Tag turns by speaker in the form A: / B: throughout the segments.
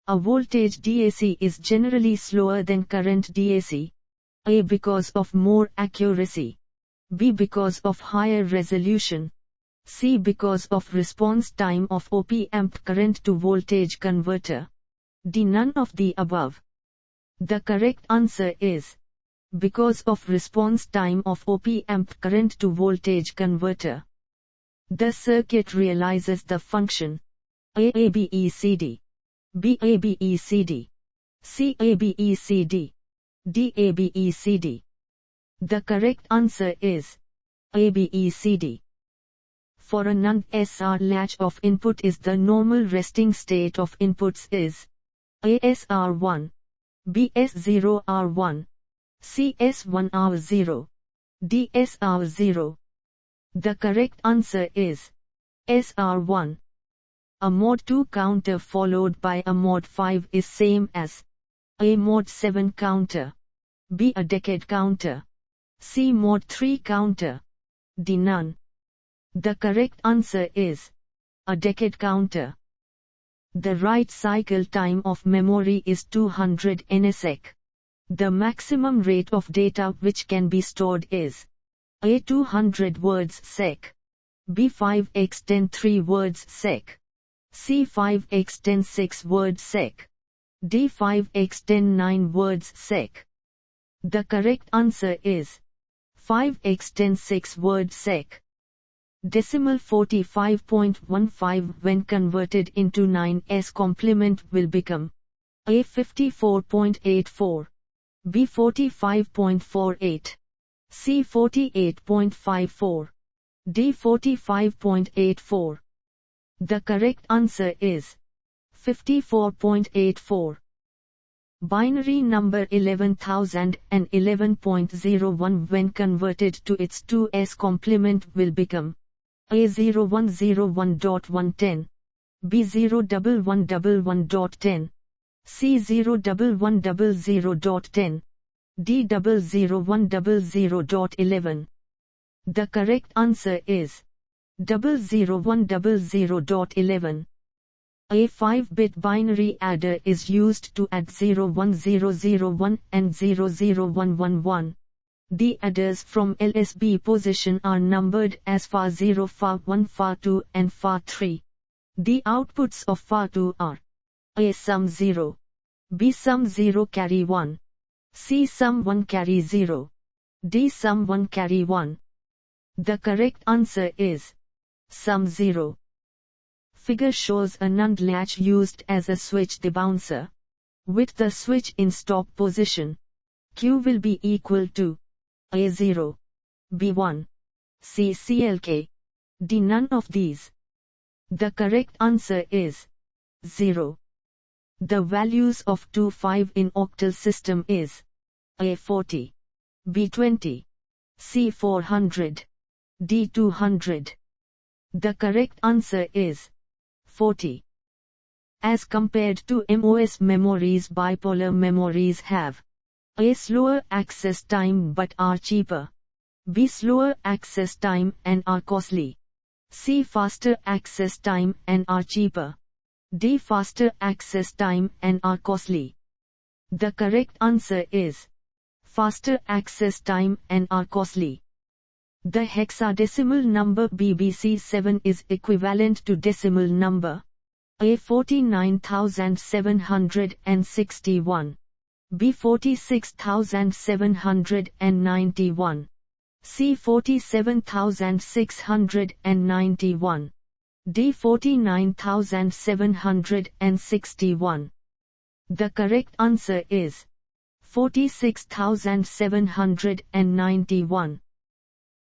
A: A voltage DAC is generally slower than current DAC. A. Because of more accuracy. B. Because of higher resolution. C. Because of response time of op-amp current to voltage converter. D. None of the above. The correct answer is because of response time of op-amp current to voltage converter. The circuit realizes the function ABECD, BABECD, CABECD, DABECD. The correct answer is ABECD. For a NAND SR latch of input is the normal resting state of inputs is ASR1, BS0R1, CS1R0, DSR0. The correct answer is SR1. A mod 2 counter followed by a mod 5 is same as A mod 7 counter, B a decade counter, C mod 3 counter, D none. The correct answer is a decade counter. The write cycle time of memory is 200 ns. The maximum rate of data which can be stored is A 200 words sec, B 5x10 3 words sec, C 5x10 6 words sec, D 5x10 9 words sec. The correct answer is 5x10 6 words sec. Decimal 45.15 when converted into 9s complement will become A 54.84, B 45.48, C 48.54, D 45.84. The correct answer is 54.84. Binary number 11,011.01 when converted to its 2s complement will become A0101.110, B01111.10, C01100.10, D00100.11. The correct answer is 00100.11. A 5-bit binary adder is used to add 01001 and 00111. The adders from LSB position are numbered as FA0, FA1, FA2 and FA3. The outputs of FA2 are A sum 0, B sum 0 carry 1, C sum 1 carry 0, D sum 1 carry 1. The correct answer is sum 0. Figure shows a NAND latch used as a switch debouncer. With the switch in stop position, Q will be equal to A0, B1, C CLK, D none of these. The correct answer is 0. The values of 2-5 in octal system is A40, B20, C400, D200. The correct answer is 40. As compared to MOS memories, bipolar memories have A slower access time but are cheaper, B slower access time and are costly, C faster access time and are cheaper, D faster access time and are costly. The correct answer is faster access time and are costly. The hexadecimal number BBC7 is equivalent to decimal number A 49,761, B 46,791, C 47,691, D 49,761. The correct answer is 46,791.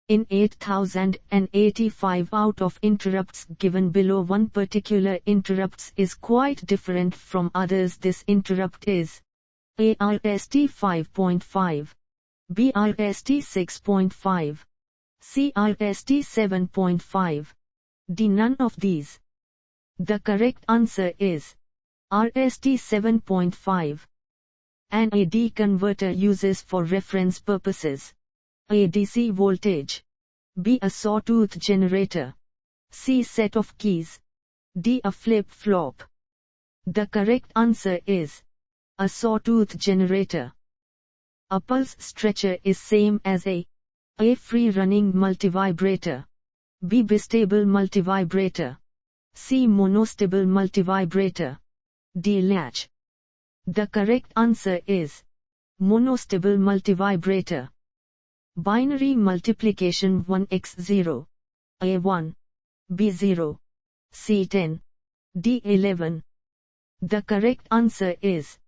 A: In 8085 out of interrupts given below, one particular interrupts is quite different from others. This interrupt is ARST 5.5, BRST 6.5, CRST 7.5, D none of these. The correct answer is RST 7.5. An AD converter uses for reference purposes A DC voltage, B a sawtooth generator, C set of keys, D a flip-flop. The correct answer is a sawtooth generator. A pulse stretcher is same as a free-running multivibrator, B bistable multivibrator, C monostable multivibrator, D latch. The correct answer is monostable multivibrator. Binary multiplication 1x0, A1, B0, C10, D11. The correct answer is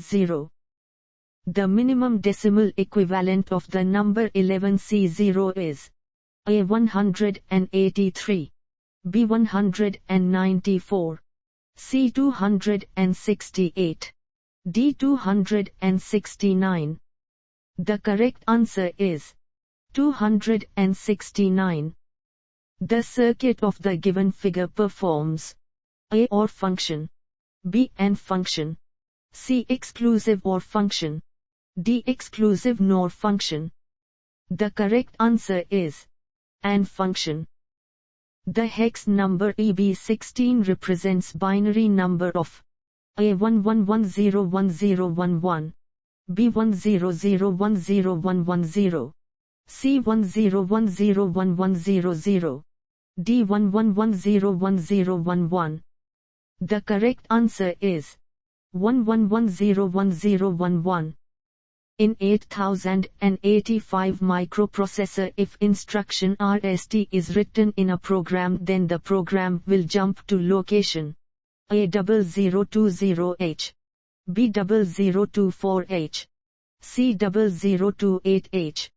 A: 0. The minimum decimal equivalent of the number 11C0 is A183, B194, C268, D269. The correct answer is 269. The circuit of the given figure performs A OR function, B AND function, C exclusive OR function, D exclusive NOR function. The correct answer is AND function. The hex number EB16 represents binary number of A11101011, B10010110, C10101100, D11101011. The correct answer is 11101011. In 8085 microprocessor, if instruction RST is written in a program, then the program will jump to location A0020H, B0024H, C0028H,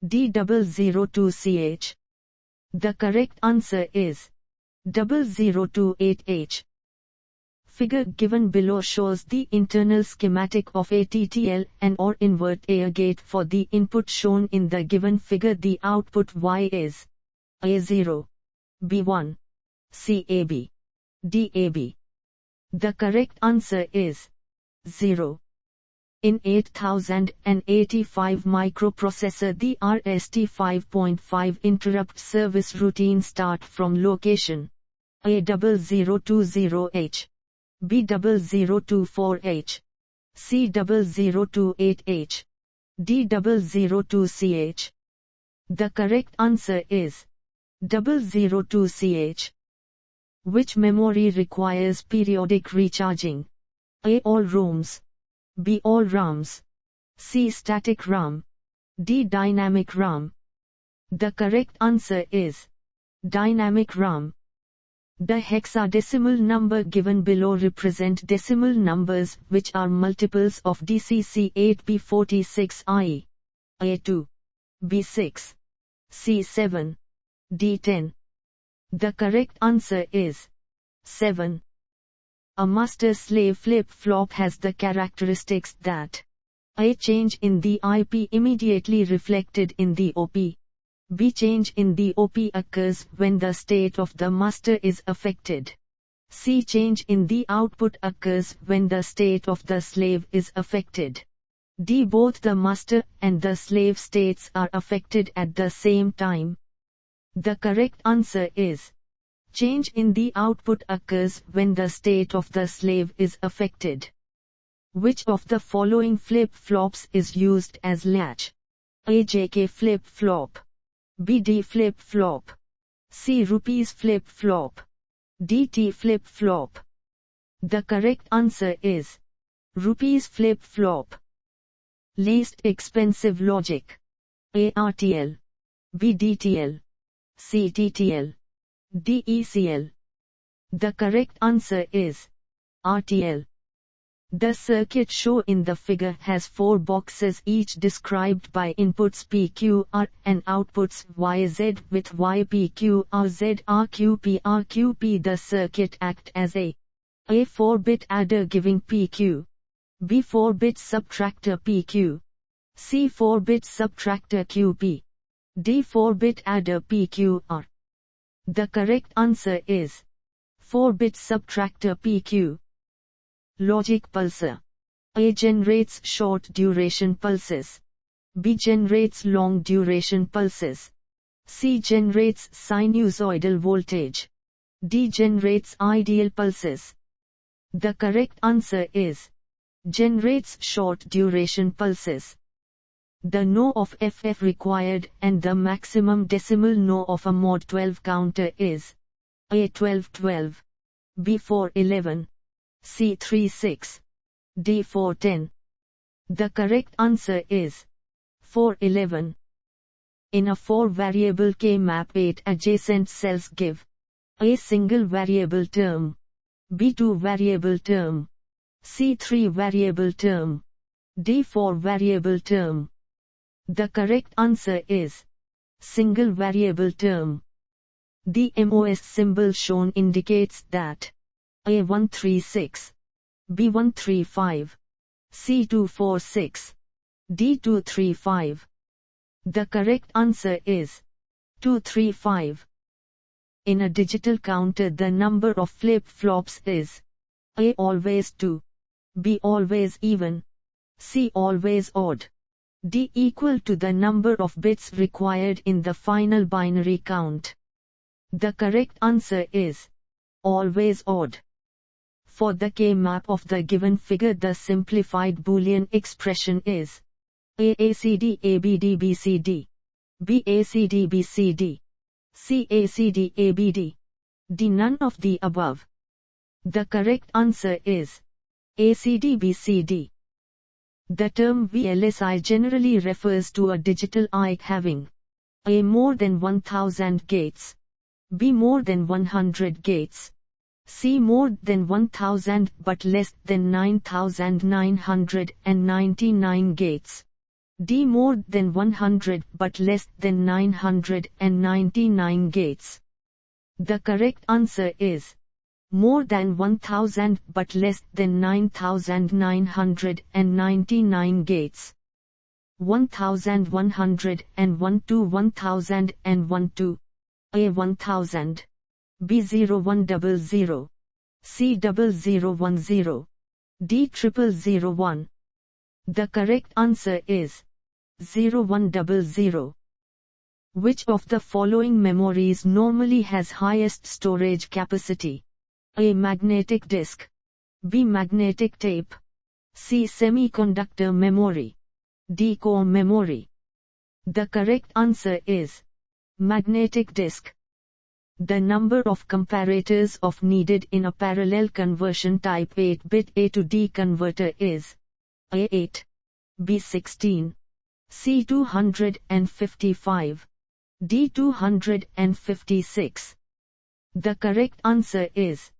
A: D002CH. The correct answer is 0028H. Figure given below shows the internal schematic of a TTL and or invert AR gate. For the input shown in the given figure, the output Y is A0, B1, CAB, DAB. The correct answer is 0. In 8085 microprocessor, the RST 5.5 interrupt service routine start from location A0020H, B0024H, C0028H, D002CH. The correct answer is 002CH. Which memory requires periodic recharging? A all ROMs, B all ROMs, C static RAM, D dynamic RAM. The correct answer is dynamic RAM. The hexadecimal number given below represent decimal numbers which are multiples of DCC8B46, i.e. A2, B6, C7, D10. The correct answer is 7. A master-slave flip-flop has the characteristics that A change in the IP immediately reflected in the OP. B change in the OP occurs when the state of the master is affected. C change in the output occurs when the state of the slave is affected. D both the master and the slave states are affected at the same time. The correct answer is change in the output occurs when the state of the slave is affected. Which of the following flip-flops is used as latch? A JK flip-flop, B D flip-flop, C rupees flip-flop, D T flip-flop. The correct answer is rupees flip-flop. Least expensive logic. A RTL, B DTL, C TTL, D ECL. The correct answer is RTL. The circuit shown in the figure has 4 boxes, each described by inputs PQR and outputs YZ with YPQRZ RQP. The circuit acts as a 4-bit adder giving PQ, B 4-bit subtractor PQ, C 4-bit subtractor QP, D 4-bit adder PQR. The correct answer is 4-bit subtractor PQ. Logic pulsar. A generates short duration pulses, B generates long duration pulses, C generates sinusoidal voltage, D generates ideal pulses. The correct answer is generates short duration pulses. The no of FF required and the maximum decimal no of a mod 12 counter is A 1212, B 411, C 36, D 410. The correct answer is 411. In a 4-variable K-map 8 adjacent cells give A single variable term, B 2-variable term, C 3-variable term, D 4-variable term. The correct answer is single variable term. The MOS symbol shown indicates that A136, B135, C246, D235. The correct answer is 235. In a digital counter, the number of flip-flops is A always 2, B always even, C always odd, D equal to the number of bits required in the final binary count. The correct answer is always odd. For the K-map of the given figure, the simplified Boolean expression is AACD ABD BCD, BACD BCD, CACD ABD, D none of the above. The correct answer is ACD BCD. The term VLSI generally refers to a digital eye having A more than 1000 gates, B more than 100 gates, C more than 1000 but less than 9999 gates, D more than 100 but less than 999 gates. The correct answer is more than 1000 but less than 9999 gates. 1101 to 1001 to A 1000, B 0100, C 0010, D 0001. The correct answer is 0100. Which of the following memories normally has highest storage capacity? A magnetic disk, B magnetic tape, C semiconductor memory, D core memory. The correct answer is magnetic disk. The number of comparators of needed in a parallel conversion type 8-bit A to D converter is A8, B16, C255, D256. The correct answer is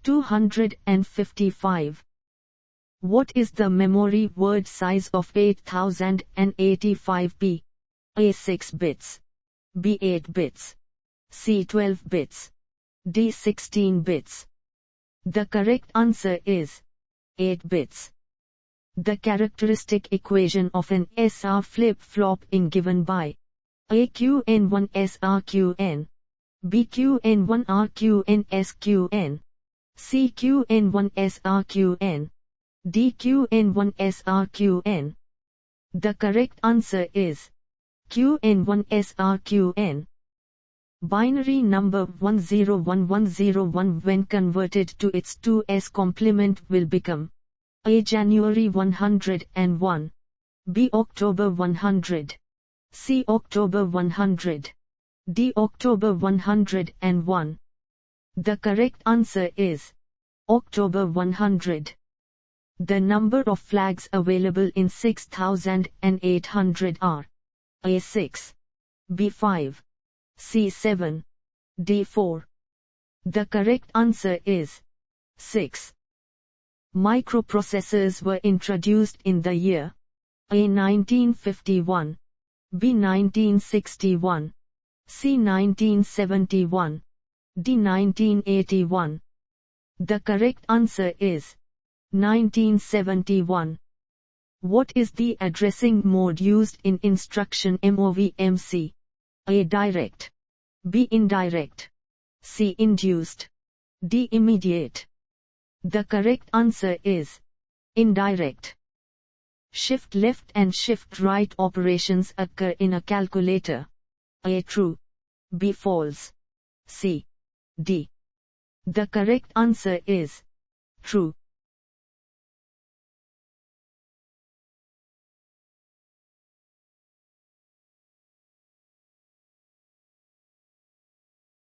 A: 255. What is the memory word size of 8085p? A 6 bits, B 8 bits, C 12 bits, D 16 bits. The correct answer is 8 bits. The characteristic equation of an SR flip-flop is given by AQN1 SRQN, BQN1 RQN SQN, CQN1 SRQN, DQN1 SRQN. The correct answer is QN1 SRQN. Binary number 101101 when converted to its 2s complement will become A January 101, B October 100, C October 100, D October 101. The correct answer is October 100. The number of flags available in 6800 are A6, B5, C7, D4. The correct answer is 6. Microprocessors were introduced in the year A 1951, B 1961, C 1971, D 1981. The correct answer is 1971. What is the addressing mode used in instruction MOV-MC? A direct, B indirect, C induced, D immediate. The correct answer is indirect. Shift left and shift right operations occur in a calculator. A true, B false, C, D. The correct answer is true.